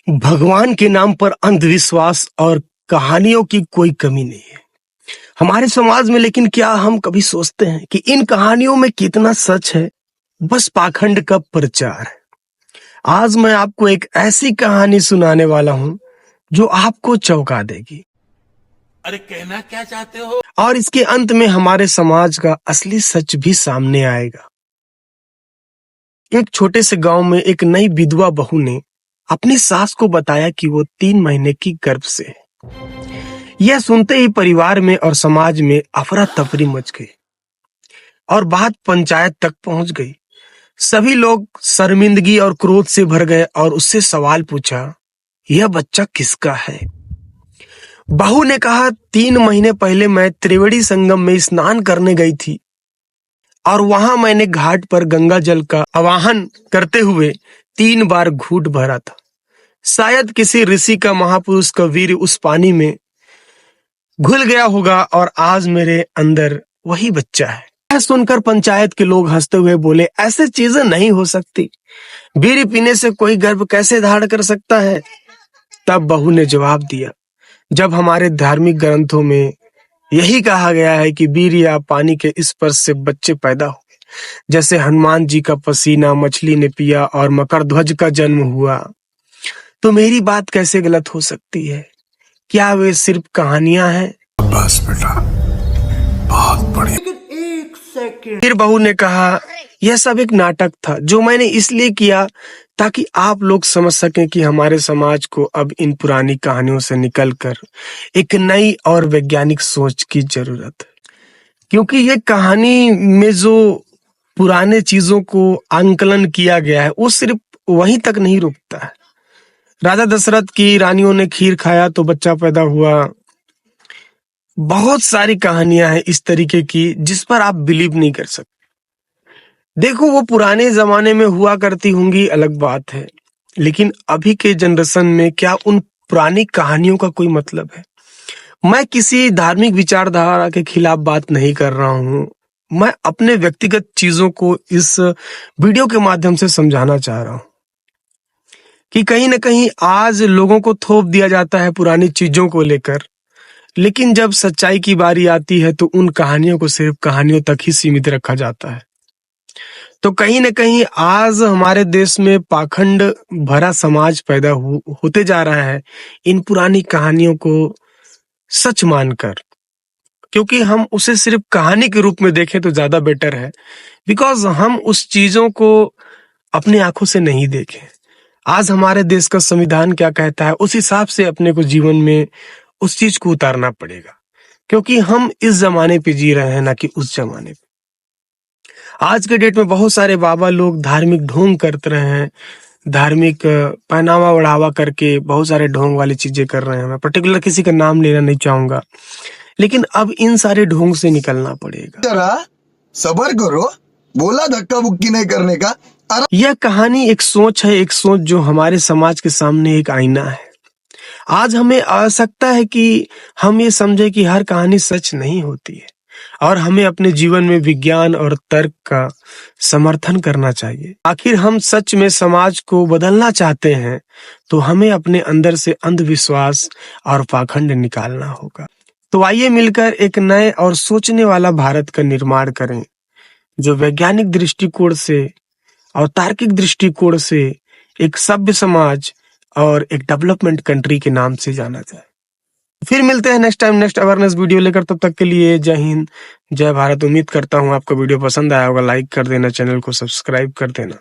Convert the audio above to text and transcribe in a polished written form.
भगवान के नाम पर अंधविश्वास और कहानियों की कोई कमी नहीं है हमारे समाज में। लेकिन क्या हम कभी सोचते हैं कि इन कहानियों में कितना सच है? बस पाखंड का प्रचार है। आज मैं आपको एक ऐसी कहानी सुनाने वाला हूं जो आपको चौंका देगी। अरे कहना क्या चाहते हो? और इसके अंत में हमारे समाज का असली सच भी सामने आएगा। एक छोटे से गांव में एक नई विधवा बहू ने अपनी सास को बताया कि वो 3 महीने की गर्भ से है। यह सुनते ही परिवार में और समाज में अफरा तफरी मच गई और बात पंचायत तक पहुंच गई। सभी लोग शर्मिंदगी और क्रोध से भर गए और उससे सवाल पूछा, यह बच्चा किसका है? बहू ने कहा, 3 महीने पहले मैं त्रिवेणी संगम में स्नान करने गई थी और वहां मैंने घाट पर गंगा जल का आवाहन करते हुए 3 बार घूंट भरा था। शायद किसी ऋषि का महापुरुष का वीर उस पानी में घुल गया होगा और आज मेरे अंदर वही बच्चा है। यह सुनकर पंचायत के लोग हंसते हुए बोले, ऐसे चीजें नहीं हो सकती। बीड़ी पीने से कोई गर्भ कैसे धारण कर सकता है? तब बहू ने जवाब दिया, जब हमारे धार्मिक ग्रंथों में यही कहा गया है कि बीड़ी या पानी के स्पर्श से बच्चे पैदा हुए, जैसे हनुमान जी का पसीना मछली ने पिया और मकर ध्वज का जन्म हुआ, तो मेरी बात कैसे गलत हो सकती है? क्या वे सिर्फ कहानियां हैं? बस बेटा, बहुत बढ़िया। फिर बहू ने कहा, यह सब एक नाटक था जो मैंने इसलिए किया ताकि आप लोग समझ सकें कि हमारे समाज को अब इन पुरानी कहानियों से निकलकर एक नई और वैज्ञानिक सोच की जरूरत है। क्योंकि ये कहानी में जो पुराने चीजों को आंकलन किया गया है वो सिर्फ वहीं तक नहीं रुकता है। राजा दशरथ की रानियों ने खीर खाया तो बच्चा पैदा हुआ। बहुत सारी कहानियां हैं इस तरीके की जिस पर आप बिलीव नहीं कर सकते। देखो, वो पुराने जमाने में हुआ करती होंगी अलग बात है, लेकिन अभी के जनरेशन में क्या उन पुरानी कहानियों का कोई मतलब है? मैं किसी धार्मिक विचारधारा के खिलाफ बात नहीं कर रहा हूं। मैं अपने व्यक्तिगत चीजों को इस वीडियो के माध्यम से समझाना चाह रहा हूं कि कहीं ना कहीं आज लोगों को थोप दिया जाता है पुरानी चीजों को लेकर, लेकिन जब सच्चाई की बारी आती है तो उन कहानियों को सिर्फ कहानियों तक ही सीमित रखा जाता है। तो कहीं ना कहीं आज हमारे देश में पाखंड भरा समाज पैदा होते जा रहा है इन पुरानी कहानियों को सच मानकर। क्योंकि हम उसे सिर्फ कहानी के रूप में देखें तो ज्यादा बेटर है, बिकॉज हम उस चीजों को अपनी आंखों से नहीं देखें। आज हमारे देश का संविधान क्या कहता है उस हिसाब से अपने को जीवन में उस चीज को उतारना पड़ेगा, क्योंकि हम इस जमाने पे जी रहे हैं ना कि उस जमाने पे। आज के डेट में बहुत सारे बाबा लोग धार्मिक ढोंग करते रहे हैं, धार्मिक पहनावा ओढ़ावा करके बहुत सारे ढोंग वाली चीजें कर रहे हैं। मैं पर्टिकुलर किसी का नाम लेना नहीं चाहूंगा, लेकिन अब इन सारे ढोंग से निकलना पड़ेगा। जरा सबर करो, बोला धक्का बुक्की नहीं करने का। यह कहानी एक सोच है, एक सोच जो हमारे समाज के सामने एक आईना है। आज हमें आवश्यकता है कि हम ये समझे कि हर कहानी सच नहीं होती है और हमें अपने जीवन में विज्ञान और तर्क का समर्थन करना चाहिए। आखिर हम सच में समाज को बदलना चाहते हैं तो हमें अपने अंदर से अंधविश्वास और पाखंड निकालना होगा। तो आइए मिलकर एक नए और सोचने वाला भारत का निर्माण करें, जो वैज्ञानिक दृष्टिकोण से और तार्किक दृष्टिकोण से एक सभ्य समाज और एक डेवलपमेंट कंट्री के नाम से जाना जाए। फिर मिलते हैं next time next awareness video लेकर। तब तक के लिए जय हिंद, जय भारत। उम्मीद करता हूँ आपको वीडियो पसंद आया होगा। लाइक कर देना, चैनल को सब्सक्राइब कर देना।